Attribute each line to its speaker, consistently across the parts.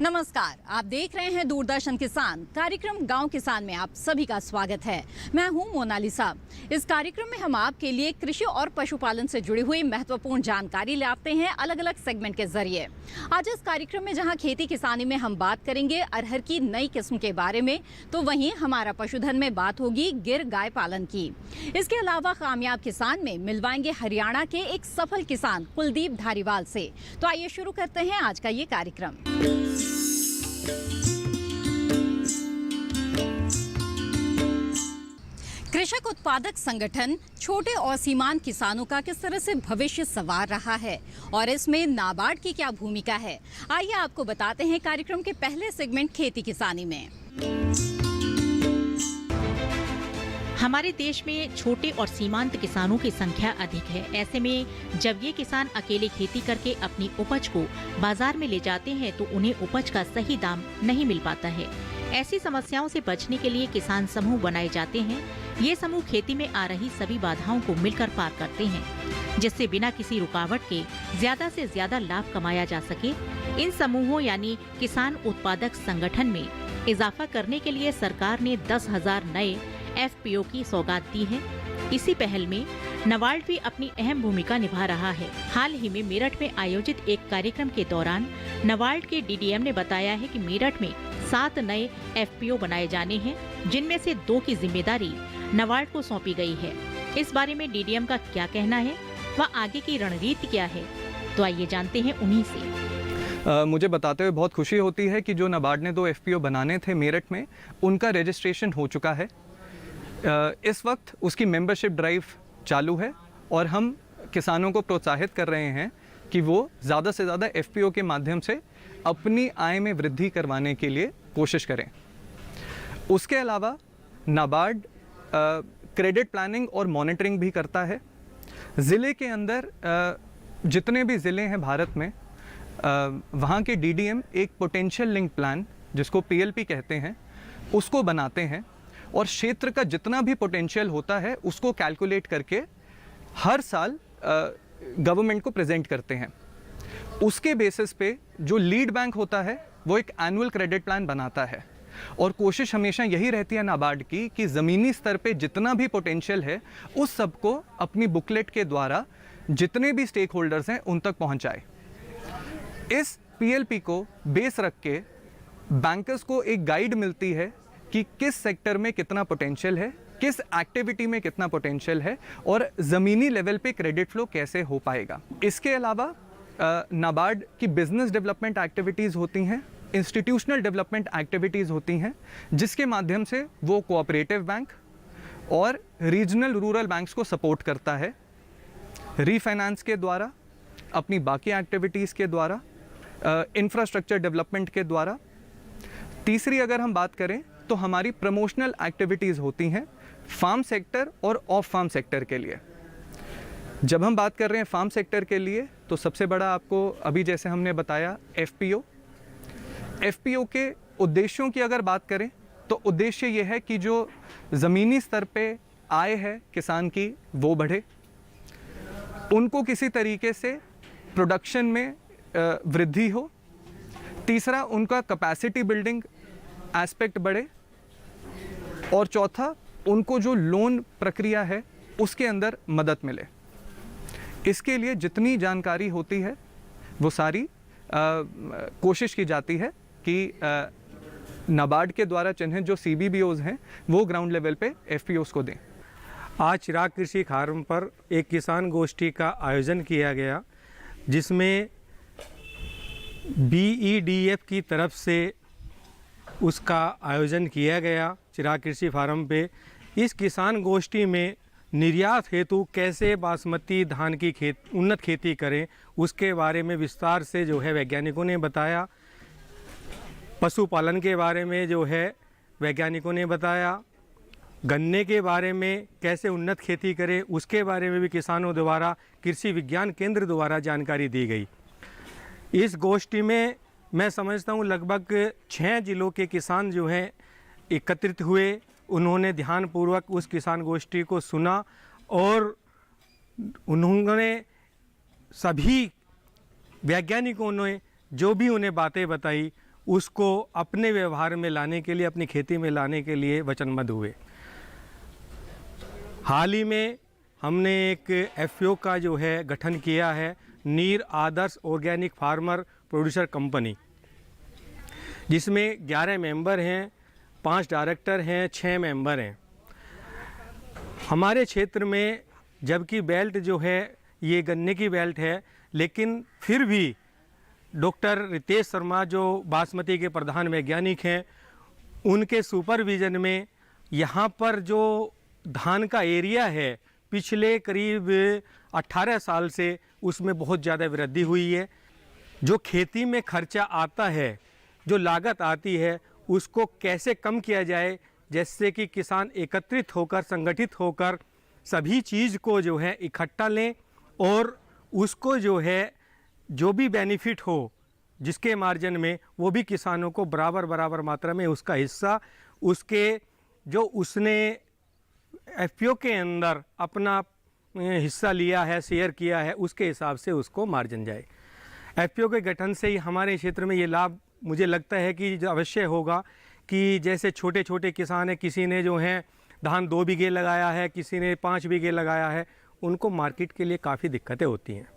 Speaker 1: नमस्कार, आप देख रहे हैं दूरदर्शन किसान कार्यक्रम गांव किसान में आप सभी का स्वागत है। मैं हूं मोनालिसा। इस कार्यक्रम में हम आपके लिए कृषि और पशुपालन से जुड़ी हुई महत्वपूर्ण जानकारी लाते हैं अलग अलग सेगमेंट के जरिए। आज इस कार्यक्रम में जहां खेती किसानी में हम बात करेंगे अरहर की नई किस्म के बारे में, तो वहीं हमारा पशुधन में बात होगी गिर गाय पालन की। इसके अलावा कामयाब किसान में मिलवाएंगे हरियाणा के एक सफल किसान कुलदीप धारीवाल से। तो आइए शुरू करते हैं आज का ये कार्यक्रम। कृषक उत्पादक संगठन छोटे और सीमांत किसानों का किस तरह से भविष्य संवार रहा है और इसमें नाबार्ड की क्या भूमिका है, आइए आपको बताते हैं कार्यक्रम के पहले सेगमेंट खेती किसानी में।
Speaker 2: हमारे देश में छोटे और सीमांत किसानों की संख्या अधिक है। ऐसे में जब ये किसान अकेले खेती करके अपनी उपज को बाजार में ले जाते हैं तो उन्हें उपज का सही दाम नहीं मिल पाता है। ऐसी समस्याओं से बचने के लिए किसान समूह बनाए जाते हैं। ये समूह खेती में आ रही सभी बाधाओं को मिलकर पार करते हैं, जिससे बिना किसी रुकावट के ज्यादा से ज्यादा लाभ कमाया जा सके। इन समूहों यानी किसान उत्पादक संगठन में इजाफा करने के लिए सरकार ने 10,000 नए FPO की सौगात दी है। इसी पहल में नाबार्ड भी अपनी अहम भूमिका निभा रहा है। हाल ही में मेरठ में आयोजित एक कार्यक्रम के दौरान नाबार्ड के DDM ने बताया है कि मेरठ में 7 नए FPO बनाए जाने हैं, जिनमें से 2 की जिम्मेदारी नाबार्ड को सौंपी गई है। इस बारे में DDM का क्या कहना है, वह आगे की रणनीति क्या है, तो आइए जानते हैं उन्हीं से।
Speaker 3: मुझे बताते हुए बहुत खुशी होती है कि जो नाबार्ड ने 2 FPO बनाने थे मेरठ में, उनका रजिस्ट्रेशन हो चुका है। इस वक्त उसकी मेंबरशिप ड्राइव चालू है और हम किसानों को प्रोत्साहित कर रहे हैं कि वो ज़्यादा से ज़्यादा FPO के माध्यम से अपनी आय में वृद्धि करवाने के लिए कोशिश करें। उसके अलावा नाबार्ड क्रेडिट प्लानिंग और मॉनिटरिंग भी करता है। ज़िले के अंदर जितने भी ज़िले हैं भारत में, वहाँ के DDM एक पोटेंशियल लिंक प्लान, जिसको PLP कहते हैं, उसको बनाते हैं और क्षेत्र का जितना भी पोटेंशियल होता है उसको कैलकुलेट करके हर साल गवर्नमेंट को प्रेजेंट करते हैं। उसके बेसिस पे जो लीड बैंक होता है वो एक एनुअल क्रेडिट प्लान बनाता है और कोशिश हमेशा यही रहती है नाबार्ड की कि ज़मीनी स्तर पे जितना भी पोटेंशियल है उस सब को अपनी बुकलेट के द्वारा जितने भी स्टेक होल्डर्स हैं उन तक पहुंचाए। इस PLP को बेस रख के बैंकर्स को एक गाइड मिलती है कि किस सेक्टर में कितना पोटेंशियल है, किस एक्टिविटी में कितना पोटेंशियल है और ज़मीनी लेवल पे क्रेडिट फ्लो कैसे हो पाएगा। इसके अलावा नाबार्ड की बिजनेस डेवलपमेंट एक्टिविटीज़ होती हैं, इंस्टीट्यूशनल डेवलपमेंट एक्टिविटीज़ होती हैं, जिसके माध्यम से वो कोऑपरेटिव बैंक और रीजनल रूरल बैंक्स को सपोर्ट करता है, रीफाइनेंस के द्वारा, अपनी बाकी एक्टिविटीज़ के द्वारा, इंफ्रास्ट्रक्चर डेवलपमेंट के द्वारा। तीसरी अगर हम बात करें तो हमारी प्रमोशनल एक्टिविटीज़ होती हैं फार्म सेक्टर और ऑफ फार्म सेक्टर के लिए। जब हम बात कर रहे हैं फार्म सेक्टर के लिए तो सबसे बड़ा आपको अभी जैसे हमने बताया FPO के उद्देश्यों की अगर बात करें तो उद्देश्य ये है कि जो ज़मीनी स्तर पे आय है किसान की वो बढ़े, उनको किसी तरीके से प्रोडक्शन में वृद्धि हो। तीसरा, उनका कैपेसिटी बिल्डिंग एस्पेक्ट बढ़े और चौथा, उनको जो लोन प्रक्रिया है उसके अंदर मदद मिले। इसके लिए जितनी जानकारी होती है वो सारी कोशिश की जाती है कि नाबार्ड के द्वारा चिन्हित जो CBBOs हैं वो ग्राउंड लेवल पे FPOs को दें।
Speaker 4: आज चिराग कृषि फार्म पर एक किसान गोष्ठी का आयोजन किया गया, जिसमें BEDF की तरफ से उसका आयोजन किया गया चिराग कृषि फार्म पे। इस किसान गोष्ठी में निर्यात हेतु कैसे बासमती धान की उन्नत खेती करें उसके बारे में विस्तार से जो है वैज्ञानिकों ने बताया। पशुपालन के बारे में जो है वैज्ञानिकों ने बताया। गन्ने के बारे में कैसे उन्नत खेती करें उसके बारे में भी किसानों द्वारा कृषि विज्ञान केंद्र द्वारा जानकारी दी गई। इस गोष्ठी में मैं समझता हूँ लगभग 6 जिलों के किसान जो हैं एकत्रित हुए। उन्होंने ध्यानपूर्वक उस किसान गोष्ठी को सुना और उन्होंने सभी वैज्ञानिकों ने जो भी उन्हें बातें बताई उसको अपने व्यवहार में लाने के लिए, अपनी खेती में लाने के लिए वचनबद्ध हुए। हाल ही में हमने एक एफपीओ का जो है गठन किया है, नीर आदर्श ऑर्गेनिक फार्मर प्रोड्यूसर कंपनी, जिसमें 11 मेंबर हैं, 5 डायरेक्टर हैं, 6 मेंबर हैं। हमारे क्षेत्र में जबकि बेल्ट जो है ये गन्ने की बेल्ट है, लेकिन फिर भी डॉक्टर रितेश शर्मा जो बासमती के प्रधान वैज्ञानिक हैं, उनके सुपरविजन में यहाँ पर जो धान का एरिया है पिछले करीब 18 साल से उसमें बहुत ज़्यादा वृद्धि हुई है। जो खेती में खर्चा आता है, जो लागत आती है, उसको कैसे कम किया जाए, जैसे कि किसान एकत्रित होकर, संगठित होकर सभी चीज़ को जो है इकट्ठा लें और उसको जो है जो भी बेनिफिट हो जिसके मार्जिन में, वो भी किसानों को बराबर मात्रा में उसका हिस्सा, उसके जो उसने एफपीओ के अंदर अपना हिस्सा लिया है, शेयर किया है, उसके हिसाब से उसको मार्जिन जाए। एफपीओ के गठन से ही हमारे क्षेत्र में ये लाभ मुझे लगता है कि अवश्य होगा कि जैसे छोटे छोटे किसान हैं, किसी ने जो है धान 2 बीघे लगाया है, किसी ने 5 बीघे लगाया है, उनको मार्केट के लिए काफ़ी दिक्कतें होती हैं।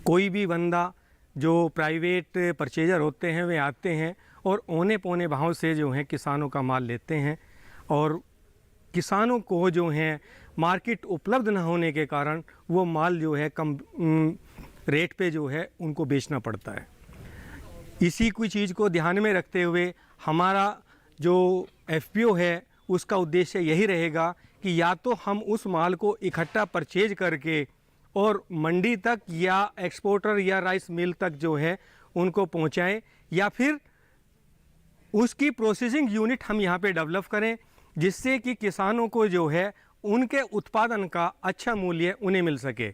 Speaker 4: कोई भी बंदा जो प्राइवेट परचेजर होते हैं वे आते हैं और औने पौने भाव से जो है किसानों का माल लेते हैं और किसानों को जो है मार्केट उपलब्ध न होने के कारण वो माल जो है कम रेट पे जो है उनको बेचना पड़ता है। इसी कोई चीज़ को ध्यान में रखते हुए हमारा जो एफपीओ है उसका उद्देश्य यही रहेगा कि या तो हम उस माल को इकट्ठा परचेज करके और मंडी तक या एक्सपोर्टर या राइस मिल तक जो है उनको पहुंचाएं, या फिर उसकी प्रोसेसिंग यूनिट हम यहाँ पे डेवलप करें, जिससे कि किसानों को जो है उनके उत्पादन का अच्छा मूल्य उन्हें मिल सके।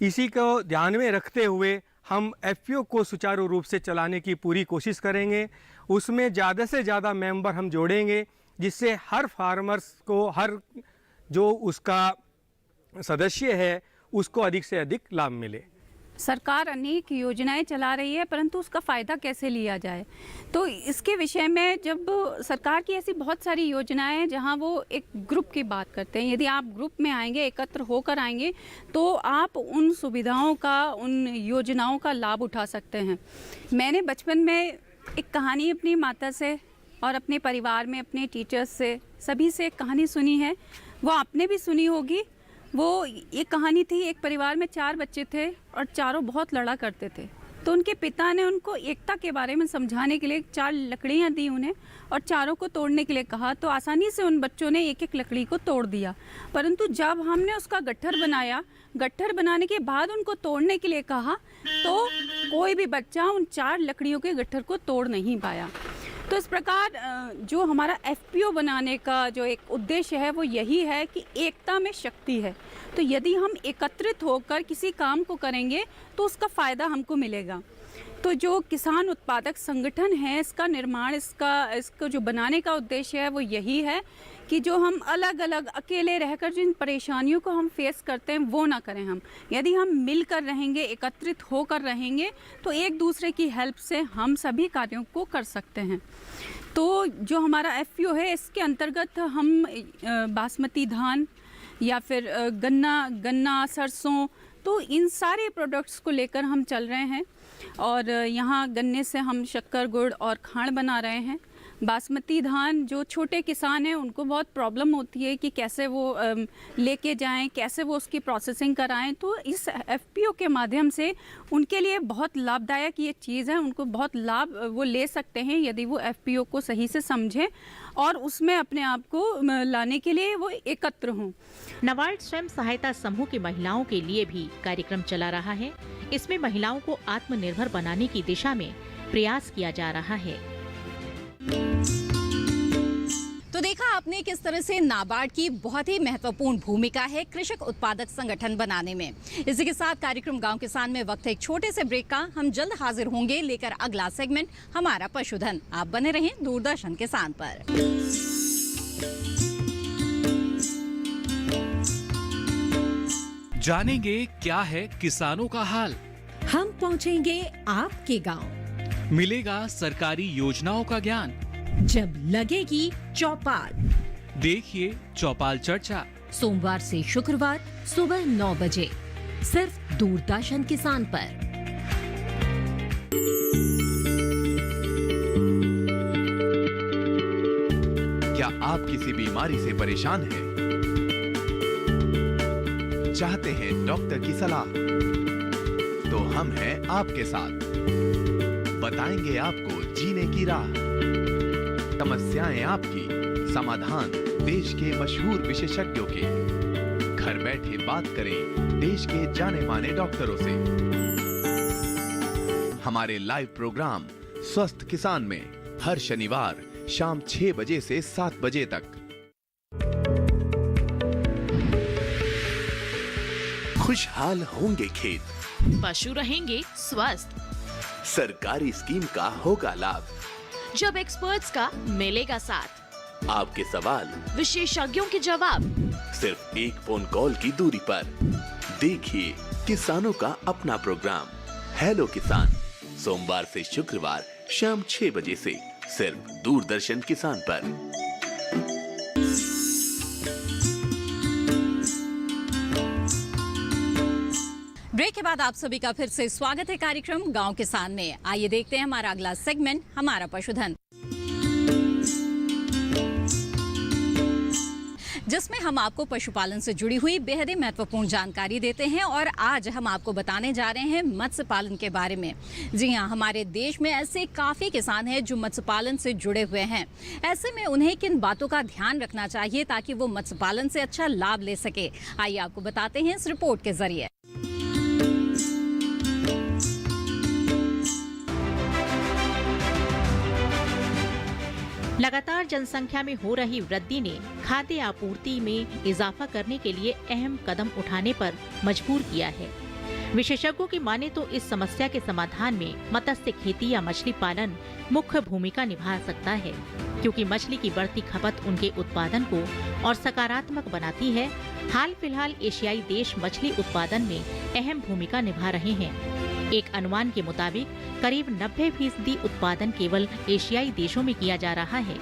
Speaker 4: इसी को ध्यान में रखते हुए हम एफपीओ को सुचारू रूप से चलाने की पूरी कोशिश करेंगे। उसमें ज़्यादा से ज़्यादा मेंबर हम जोड़ेंगे, जिससे हर फार्मर्स को, हर जो उसका सदस्य है, उसको अधिक से अधिक लाभ मिले।
Speaker 5: सरकार अनेक योजनाएं चला रही है, परंतु उसका फ़ायदा कैसे लिया जाए, तो इसके विषय में जब सरकार की ऐसी बहुत सारी योजनाएं हैं जहां वो एक ग्रुप की बात करते हैं। यदि आप ग्रुप में आएंगे, एकत्र होकर आएंगे, तो आप उन सुविधाओं का, उन योजनाओं का लाभ उठा सकते हैं। मैंने बचपन में एक कहानी अपनी माता से और अपने परिवार में अपने टीचर्स से, सभी से एक कहानी सुनी है, वो आपने भी सुनी होगी। वो ये कहानी थी, एक परिवार में 4 बच्चे थे और चारों बहुत लड़ा करते थे। तो उनके पिता ने उनको एकता के बारे में समझाने के लिए 4 लकड़ियां दी उन्हें और चारों को तोड़ने के लिए कहा। तो आसानी से उन बच्चों ने एक एक लकड़ी को तोड़ दिया, परंतु जब हमने उसका गट्ठर बनाया, गट्ठर बनाने के बाद उनको तोड़ने के लिए कहा, तो कोई भी बच्चा उन 4 लकड़ियों के गट्ठर को तोड़ नहीं पाया। तो इस प्रकार जो हमारा एफपीओ बनाने का जो एक उद्देश्य है वो यही है कि एकता में शक्ति है। तो यदि हम एकत्रित होकर किसी काम को करेंगे तो उसका फ़ायदा हमको मिलेगा। तो जो किसान उत्पादक संगठन है, इसका निर्माण, इसको जो बनाने का उद्देश्य है वो यही है कि जो हम अलग अलग अकेले रहकर जिन परेशानियों को हम फेस करते हैं वो ना करें हम। यदि हम मिलकर रहेंगे, एकत्रित होकर रहेंगे, तो एक दूसरे की हेल्प से हम सभी कार्यों को कर सकते हैं। तो जो हमारा एफपीओ है, इसके अंतर्गत हम बासमती धान या फिर गन्ना, सरसों, तो इन सारे प्रोडक्ट्स को लेकर हम चल रहे हैं। और यहाँ गन्ने से हम शक्कर, गुड़ और खांड बना रहे हैं। बासमती धान जो छोटे किसान हैं उनको बहुत प्रॉब्लम होती है कि कैसे वो लेके जाएं, कैसे वो उसकी प्रोसेसिंग कराएं। तो इस एफपीओ के माध्यम से उनके लिए बहुत लाभदायक ये चीज़ है। उनको बहुत लाभ वो ले सकते हैं यदि वो एफपीओ को सही से समझें और उसमें अपने आप को लाने के लिए वो एकत्र हों।
Speaker 2: नाबार्ड स्वयं सहायता समूह की महिलाओं के लिए भी कार्यक्रम चला रहा है। इसमें महिलाओं को आत्मनिर्भर बनाने की दिशा में प्रयास किया जा रहा है।
Speaker 1: तो देखा आपने किस तरह से नाबार्ड की बहुत ही महत्वपूर्ण भूमिका है कृषक उत्पादक संगठन बनाने में। इसी के साथ कार्यक्रम गांव किसान में वक्त है एक छोटे से ब्रेक का। हम जल्द हाजिर होंगे लेकर अगला सेगमेंट, हमारा पशुधन। आप बने रहें दूरदर्शन किसान पर।
Speaker 6: जानेंगे क्या है किसानों का हाल।
Speaker 7: हम पहुंचेंगे आपके गांव।
Speaker 6: मिलेगा सरकारी योजनाओं का ज्ञान।
Speaker 1: जब लगेगी चौपाल,
Speaker 6: देखिए चौपाल चर्चा
Speaker 1: सोमवार से शुक्रवार सुबह 9 बजे सिर्फ दूरदर्शन किसान पर।
Speaker 7: क्या आप किसी बीमारी से परेशान हैं? चाहते हैं डॉक्टर की सलाह? तो हम हैं आपके साथ, बताएंगे आपको जीने की राह। समस्याएं आपकी, समाधान देश के मशहूर विशेषज्ञों के। घर बैठे बात करें देश के जाने माने डॉक्टरों से। हमारे लाइव प्रोग्राम स्वस्थ किसान में हर शनिवार शाम 6 बजे से 7 बजे तक। खुशहाल होंगे खेत,
Speaker 8: पशु रहेंगे स्वस्थ,
Speaker 7: सरकारी स्कीम का होगा लाभ,
Speaker 8: जब एक्सपर्ट्स का मिलेगा साथ,
Speaker 7: आपके सवाल
Speaker 8: विशेषज्ञों के जवाब,
Speaker 7: सिर्फ एक फोन कॉल की दूरी पर। देखिए किसानों का अपना प्रोग्राम हेलो किसान, सोमवार से शुक्रवार शाम 6 बजे से सिर्फ दूरदर्शन किसान पर।
Speaker 1: ब्रेक के बाद आप सभी का फिर से स्वागत है कार्यक्रम गांव किसान में। आइए देखते हैं हमारा अगला सेगमेंट, हमारा पशुधन, जिसमें हम आपको पशुपालन से जुड़ी हुई बेहद ही महत्वपूर्ण जानकारी देते हैं। और आज हम आपको बताने जा रहे हैं मत्स्य पालन के बारे में। जी हाँ, हमारे देश में ऐसे काफ़ी किसान हैं जो मत्स्य पालन से जुड़े हुए हैं। ऐसे में उन्हें किन बातों का ध्यान रखना चाहिए ताकि वो मत्स्य पालन से अच्छा लाभ ले सके, आइए आपको बताते हैं इस रिपोर्ट के जरिए।
Speaker 2: लगातार जनसंख्या में हो रही वृद्धि ने खाद्य आपूर्ति में इजाफा करने के लिए अहम कदम उठाने पर मजबूर किया है। विशेषज्ञों की माने तो इस समस्या के समाधान में मत्स्य खेती या मछली पालन मुख्य भूमिका निभा सकता है, क्योंकि मछली की बढ़ती खपत उनके उत्पादन को और सकारात्मक बनाती है। हाल फिलहाल एशियाई देश मछली उत्पादन में अहम भूमिका निभा रहे हैं। एक अनुमान के मुताबिक करीब 90% उत्पादन केवल एशियाई देशों में किया जा रहा है।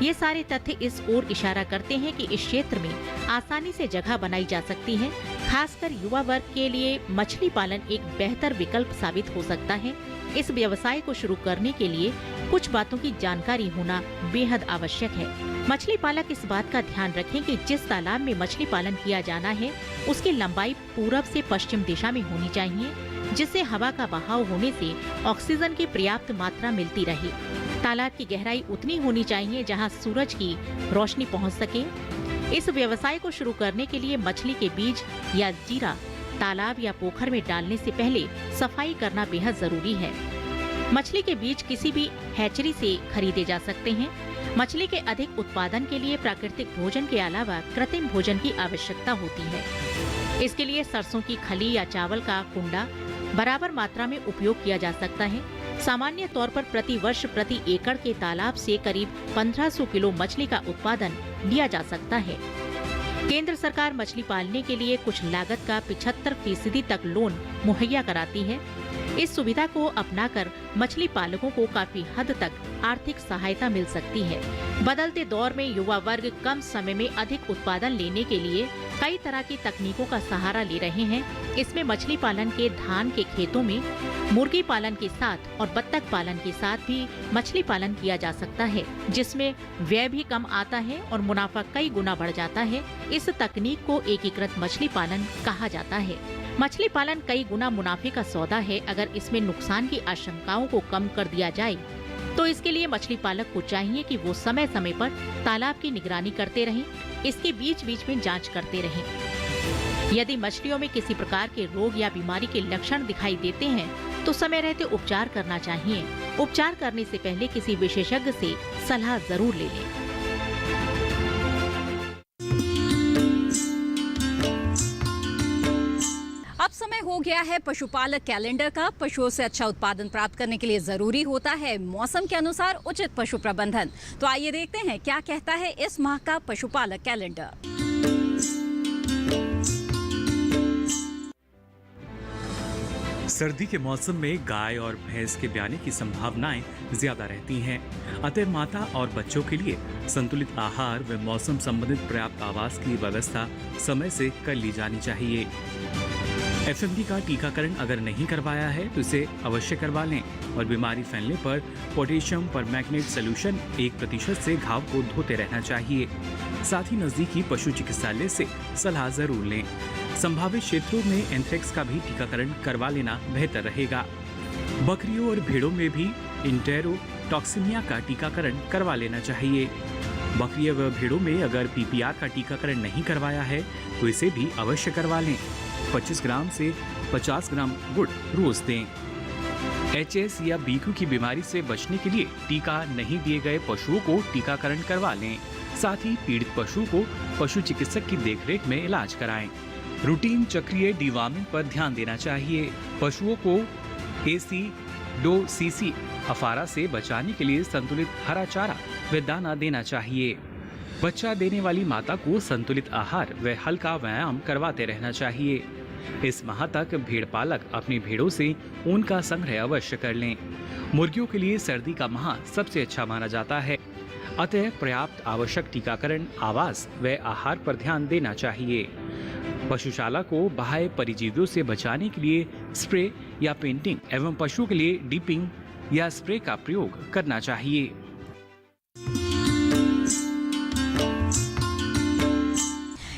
Speaker 2: ये सारे तथ्य इस ओर इशारा करते हैं कि इस क्षेत्र में आसानी से जगह बनाई जा सकती है। खासकर युवा वर्ग के लिए मछली पालन एक बेहतर विकल्प साबित हो सकता है। इस व्यवसाय को शुरू करने के लिए कुछ बातों की जानकारी होना बेहद आवश्यक है। मछली पालक इस बात का ध्यान रखें कि जिस तालाब में मछली पालन किया जाना है उसकी लंबाई पूरब से पश्चिम दिशा में होनी चाहिए, जिससे हवा का बहाव होने से ऑक्सीजन की पर्याप्त मात्रा मिलती रहे। तालाब की गहराई उतनी होनी चाहिए जहां सूरज की रोशनी पहुंच सके। इस व्यवसाय को शुरू करने के लिए मछली के बीज या जीरा तालाब या पोखर में डालने से पहले सफाई करना बेहद जरूरी है। मछली के बीज किसी भी हैचरी से खरीदे जा सकते हैं। मछली के अधिक उत्पादन के लिए प्राकृतिक भोजन के अलावा कृत्रिम भोजन की आवश्यकता होती है। इसके लिए सरसों की खली या चावल का कुंडा बराबर मात्रा में उपयोग किया जा सकता है। सामान्य तौर पर प्रति वर्ष प्रति एकड़ के तालाब से करीब 1500 किलो मछली का उत्पादन लिया जा सकता है। केंद्र सरकार मछली पालने के लिए कुछ लागत का 75% तक लोन मुहैया कराती है। इस सुविधा को अपनाकर मछली पालकों को काफी हद तक आर्थिक सहायता मिल सकती है। बदलते दौर में युवा वर्ग कम समय में अधिक उत्पादन लेने के लिए कई तरह की तकनीकों का सहारा ले रहे हैं। इसमें मछली पालन के धान के खेतों में मुर्गी पालन के साथ और बत्तख पालन के साथ भी मछली पालन किया जा सकता है, जिसमें व्यय भी कम आता है और मुनाफा कई गुना बढ़ जाता है। इस तकनीक को एकीकृत मछली पालन कहा जाता है। मछली पालन कई गुना मुनाफे का सौदा है। अगर इसमें नुकसान की आशंकाओं को कम कर दिया जाए तो इसके लिए मछली पालक को चाहिए कि वो समय समय पर तालाब की निगरानी करते रहें, इसके बीच बीच में जांच करते रहें। यदि मछलियों में किसी प्रकार के रोग या बीमारी के लक्षण दिखाई देते हैं तो समय रहते उपचार करना चाहिए। उपचार करने से पहले किसी विशेषज्ञ से सलाह जरूर ले लें।
Speaker 1: अब समय हो गया है पशुपालक कैलेंडर का। पशुओं से अच्छा उत्पादन प्राप्त करने के लिए जरूरी होता है मौसम के अनुसार उचित पशु प्रबंधन। तो आइए देखते हैं क्या कहता है इस माह का पशुपालक कैलेंडर।
Speaker 6: सर्दी के मौसम में गाय और भैंस के ब्याने की संभावनाएं ज्यादा रहती हैं। अतः माता और बच्चों के लिए संतुलित आहार व मौसम संबंधित पर्याप्त आवास की व्यवस्था समय से कर ली जानी चाहिए। एफएमडी का टीकाकरण अगर नहीं करवाया है तो इसे अवश्य करवा लें और बीमारी फैलने पर पोटेशियम परमैंगनेट सोल्यूशन 1% से घाव को धोते रहना चाहिए। साथ ही नजदीकी पशु चिकित्सालय से सलाह जरूर लें। संभावित क्षेत्रों में एंथ्रेक्स का भी टीकाकरण करवा लेना बेहतर रहेगा। बकरियों और भेड़ों में भी इंटेरोटॉक्सिमिया का टीकाकरण करवा लेना चाहिए। बकरियों व भेड़ों में अगर पीपीआर का टीकाकरण नहीं करवाया है तो इसे भी अवश्य करवा लें। 25 ग्राम से 50 ग्राम गुड़ रोज दें। एचएस या बीकू की बीमारी से बचने के लिए टीका नहीं दिए गए पशुओं को टीकाकरण करवा लें। साथ ही पीड़ित पशु को पशु चिकित्सक की देखरेख में इलाज कराएं। रूटीन चक्रीय डिवॉर्मिंग पर ध्यान देना चाहिए। पशुओं को एसिडोसिस अफारा से बचाने के लिए संतुलित हरा चारा व दाना देना चाहिए। बच्चा देने वाली माता को संतुलित आहार व हल्का व्यायाम करवाते रहना चाहिए। इस माह तक भेड़ पालक अपनी भेड़ों से ऊन का संग्रह अवश्य कर लें। मुर्गियों के लिए सर्दी का माह सबसे अच्छा माना जाता है। अतः पर्याप्त आवश्यक टीकाकरण, आवास व आहार पर ध्यान देना चाहिए। पशुशाला को बाह्य परिजीवियों से बचाने के लिए स्प्रे या पेंटिंग एवं पशुओं के लिए डिपिंग या स्प्रे का प्रयोग करना चाहिए।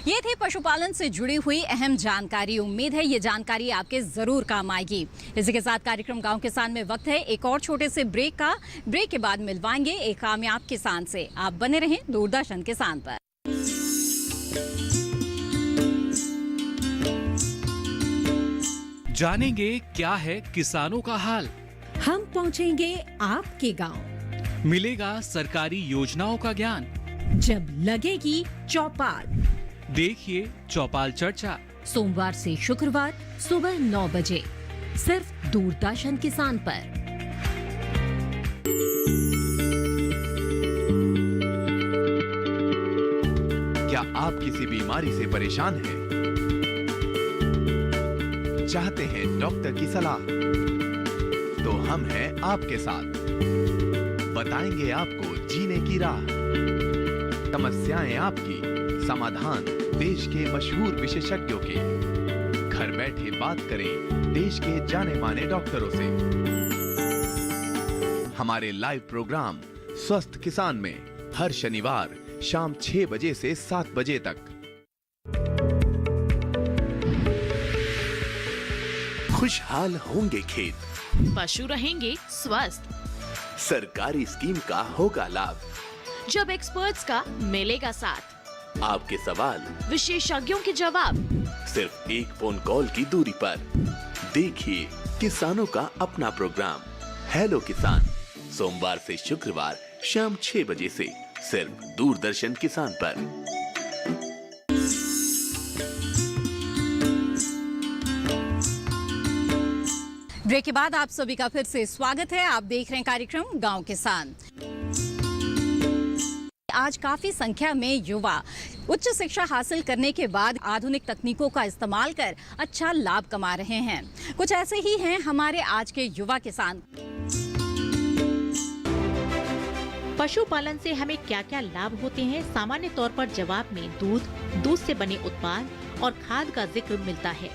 Speaker 1: ये थी पशुपालन से जुड़ी हुई अहम जानकारी। उम्मीद है ये जानकारी आपके जरूर काम आएगी। इसी के साथ कार्यक्रम गांव किसान में वक्त है एक और छोटे से ब्रेक का। ब्रेक के बाद मिलवाएंगे एक कामयाब किसान से। आप बने रहें दूरदर्शन किसान पर।
Speaker 6: जानेंगे क्या है किसानों का हाल।
Speaker 9: हम पहुंचेंगे आपके गांव।
Speaker 6: मिलेगा सरकारी योजनाओं का ज्ञान।
Speaker 9: जब लगेगी चौपाल,
Speaker 6: देखिए चौपाल चर्चा
Speaker 9: सोमवार से शुक्रवार सुबह 9 बजे सिर्फ दूरदर्शन किसान पर।
Speaker 7: क्या आप किसी बीमारी से परेशान हैं? चाहते हैं डॉक्टर की सलाह? तो हम हैं आपके साथ। बताएंगे आपको जीने की राह। समस्याएं आपकी, समाधान देश के मशहूर विशेषज्ञों के। घर बैठे बात करें देश के जाने माने डॉक्टरों से। हमारे लाइव प्रोग्राम स्वस्थ किसान में हर शनिवार शाम 6 बजे से 7 बजे तक। खुशहाल होंगे खेत,
Speaker 8: पशु रहेंगे स्वस्थ,
Speaker 7: सरकारी स्कीम का होगा लाभ,
Speaker 8: जब एक्सपर्ट्स का मिलेगा साथ,
Speaker 7: आपके सवाल
Speaker 8: विशेषज्ञों के जवाब,
Speaker 7: सिर्फ एक फोन कॉल की दूरी पर। देखिए किसानों का अपना प्रोग्राम हेलो किसान, सोमवार से शुक्रवार शाम 6 बजे से सिर्फ दूरदर्शन किसान पर।
Speaker 1: ब्रेक के बाद आप सभी का फिर से स्वागत है। आप देख रहे हैं कार्यक्रम गांव किसान। आज काफी संख्या में युवा उच्च शिक्षा हासिल करने के बाद आधुनिक तकनीकों का इस्तेमाल कर अच्छा लाभ कमा रहे हैं। कुछ ऐसे ही हैं हमारे आज के युवा किसान।
Speaker 2: पशुपालन से हमें क्या क्या लाभ होते हैं? सामान्य तौर पर जवाब में दूध से बने उत्पाद और खाद का जिक्र मिलता है।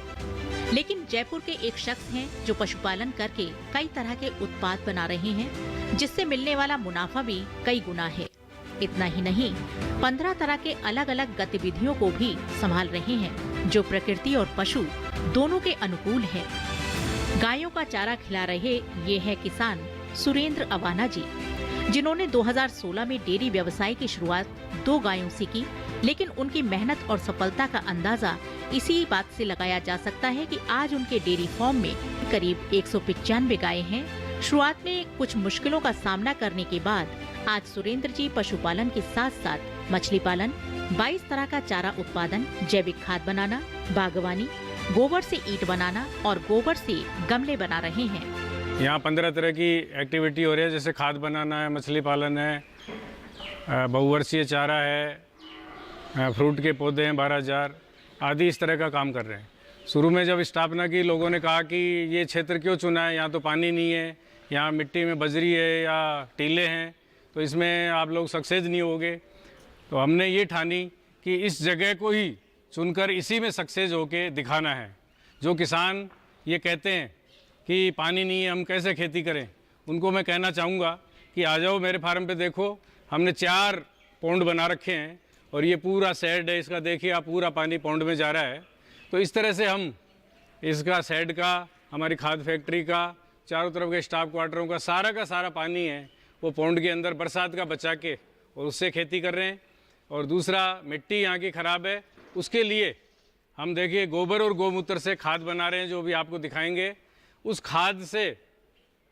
Speaker 2: लेकिन जयपुर के एक शख्स हैं जो पशुपालन करके कई तरह के उत्पाद बना रहे हैं, जिससे मिलने वाला मुनाफा भी कई गुना है। इतना ही नहीं, 15 तरह के अलग अलग गतिविधियों को भी संभाल रहे हैं, जो प्रकृति और पशु दोनों के अनुकूल है। गायों का चारा खिला रहे ये है किसान सुरेंद्र अवाना जी, जिन्होंने 2016 में डेयरी व्यवसाय की शुरुआत 2 गायों से की। लेकिन उनकी मेहनत और सफलता का अंदाजा इसी बात से लगाया जा सकता है कि आज उनके डेयरी फार्म में करीब 195 गायें हैं। शुरुआत में कुछ मुश्किलों का सामना करने के बाद आज सुरेंद्र जी पशुपालन के साथ साथ मछली पालन, 22 तरह का चारा उत्पादन, जैविक खाद बनाना, बागवानी, गोबर से ईंट बनाना और गोबर से गमले बना रहे हैं।
Speaker 4: यहाँ 15 तरह की एक्टिविटी हो रही है, जैसे खाद बनाना है, मछली पालन है, बहुवर्षीय चारा है, फ्रूट के पौधे हैं 12,000 आदि, इस तरह का काम कर रहे हैं।
Speaker 10: शुरू में जब स्थापना की, लोगों ने कहा कि ये क्षेत्र क्यों चुना है, यहाँ तो पानी नहीं है, यहाँ मिट्टी में बजरी है या टीले हैं, तो इसमें आप लोग सक्सेस नहीं होगे। तो हमने ये ठानी कि इस जगह को ही चुनकर इसी में सक्सेस होके दिखाना है। जो किसान ये कहते हैं कि पानी नहीं है, हम कैसे खेती करें, उनको मैं कहना चाहूँगा कि आ जाओ मेरे फार्म पे, देखो हमने 4 पौंड बना रखे हैं और ये पूरा शेड है इसका, देखिए आप, पूरा पानी पौंड में जा रहा है। तो इस तरह से हम इसका शेड का, हमारी खाद फैक्ट्री का, चारों तरफ के स्टाफ क्वार्टरों का सारा पानी है वो पौंड के अंदर बरसात का बचा के और उससे खेती कर रहे हैं। और दूसरा, मिट्टी यहाँ की ख़राब है, उसके लिए हम देखिए गोबर और गौमूत्र से खाद बना रहे हैं, जो भी आपको दिखाएंगे। उस खाद से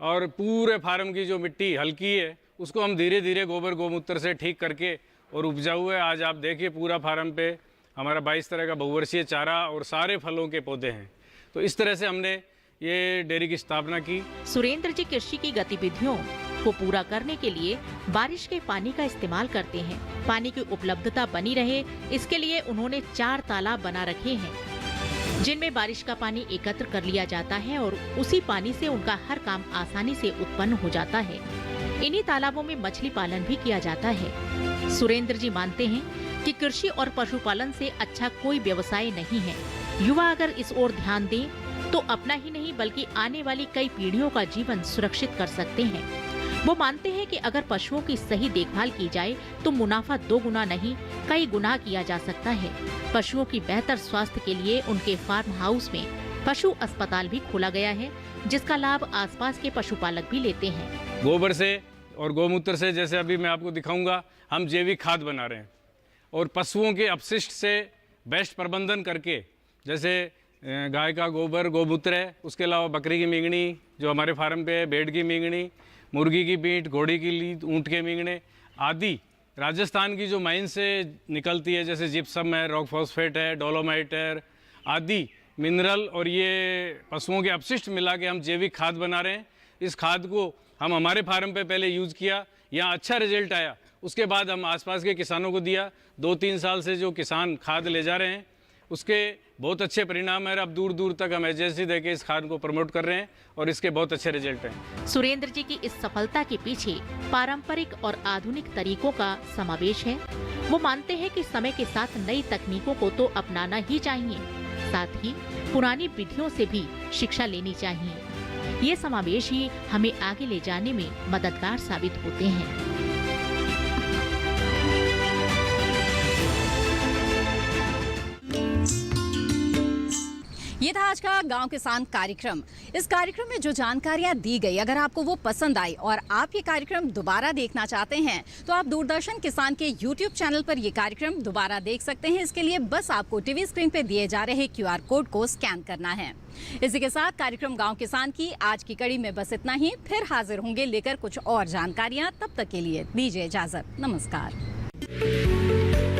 Speaker 10: और पूरे फार्म की जो मिट्टी हल्की है उसको हम धीरे धीरे गोबर गौमूत्र से ठीक करके और उपजाऊ है। आज आप देखिए पूरा फार्म पे हमारा 22 तरह का बहुवर्षीय चारा और सारे फलों के पौधे हैं। तो इस तरह से हमने ये डेयरी की स्थापना की।
Speaker 2: सुरेंद्र जी कृषि की गतिविधियों को पूरा करने के लिए बारिश के पानी का इस्तेमाल करते हैं। पानी की उपलब्धता बनी रहे, इसके लिए उन्होंने 4 तालाब बना रखे हैं, जिनमें बारिश का पानी एकत्र कर लिया जाता है और उसी पानी से उनका हर काम आसानी से उत्पन्न हो जाता है। इन्हीं तालाबों में मछली पालन भी किया जाता है। सुरेंद्र जी मानते हैं कि कृषि और पशुपालन से अच्छा कोई व्यवसाय नहीं है। युवा अगर इस ओर ध्यान दें तो अपना ही नहीं बल्कि आने वाली कई पीढ़ियों का जीवन सुरक्षित कर सकते हैं। वो मानते हैं कि अगर पशुओं की सही देखभाल की जाए तो मुनाफा 2 गुना नहीं, कई गुना किया जा सकता है। पशुओं की बेहतर स्वास्थ्य के लिए उनके फार्म हाउस में पशु अस्पताल भी खोला गया है, जिसका लाभ आसपास के पशुपालक भी लेते हैं।
Speaker 10: गोबर से और गौमूत्र से, जैसे अभी मैं आपको दिखाऊंगा, हम जैविक खाद बना रहे हैं और पशुओं के अपशिष्ट से बेस्ट प्रबंधन करके, जैसे गाय का गोबर गौमूत्र है, उसके अलावा बकरी की मींगनी जो हमारे फार्म पे है, भेड़ की मींगनी, मुर्गी की पीठ, घोड़ी की लीद, ऊँट के मींगने आदि राजस्थान की जो माइन से निकलती है, जैसे जिप्सम है, रॉक फॉस्फेट है, डोलोमाइट है आदि मिनरल, और ये पशुओं के अपशिष्ट मिला के हम जैविक खाद बना रहे हैं। इस खाद को हम हमारे फार्म पे पहले यूज़ किया, यहाँ अच्छा रिजल्ट आया, उसके बाद हम आसपास के किसानों को दिया। 2-3 साल से जो किसान खाद ले जा रहे हैं उसके बहुत अच्छे परिणाम है। अब दूर दूर तक हम एजेंसी देके इस खाद को प्रमोट कर रहे हैं और इसके बहुत अच्छे रिजल्ट हैं।
Speaker 2: सुरेंद्र जी की इस सफलता के पीछे पारंपरिक और आधुनिक तरीकों का समावेश है। वो मानते हैं कि समय के साथ नई तकनीकों को तो अपनाना ही चाहिए, साथ ही पुरानी विधियों से भी शिक्षा लेनी चाहिए। ये समावेश ही हमें आगे ले जाने में मददगार साबित होते हैं।
Speaker 1: ये था आज का गांव किसान कार्यक्रम। इस कार्यक्रम में जो जानकारियां दी गई, अगर आपको वो पसंद आई और आप ये कार्यक्रम दोबारा देखना चाहते हैं तो आप दूरदर्शन किसान के YouTube चैनल पर ये कार्यक्रम दोबारा देख सकते हैं। इसके लिए बस आपको टीवी स्क्रीन पे दिए जा रहे QR कोड को स्कैन करना है। इसी के साथ कार्यक्रम गांव किसान की आज की कड़ी में बस इतना ही। फिर हाजिर होंगे लेकर कुछ और जानकारियां। तब तक के लिए दीजिए इजाजत। नमस्कार।